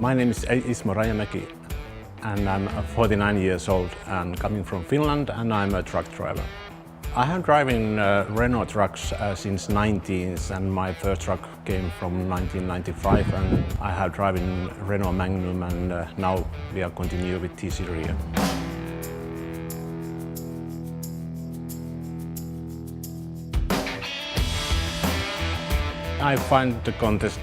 My name is Ismo Rajamäki and I'm 49 years old and coming from Finland, and I'm a truck driver. I have driven Renault trucks since 19s, and my first truck came from 1995, and I have driven Renault Magnum, and now we are continuing with T-Series. I find the contest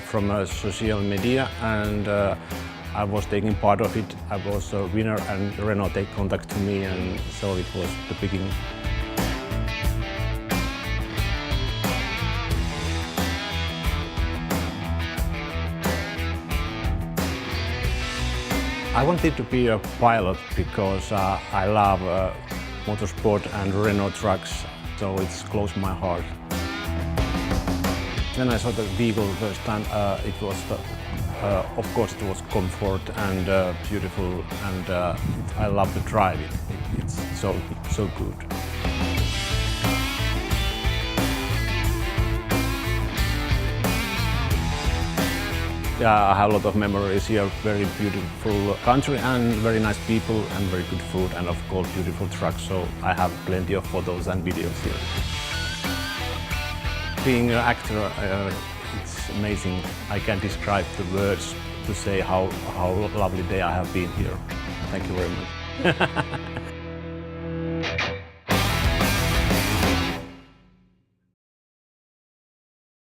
from social media, and I was taking part of it. I was a winner, and Renault take contact to me, and so it was the beginning. I wanted to be a pilot because I love motorsport and Renault trucks, so it's close to my heart. When I saw the vehicle first time, it was, of course, it was comfort and beautiful, and I love to drive it. It's so good. Yeah, I have a lot of memories here. Very beautiful country and very nice people and very good food, and of course beautiful trucks. So I have plenty of photos and videos here. Being an actor, it's amazing. I can't describe the words to say how lovely day I have been here. Thank you very much.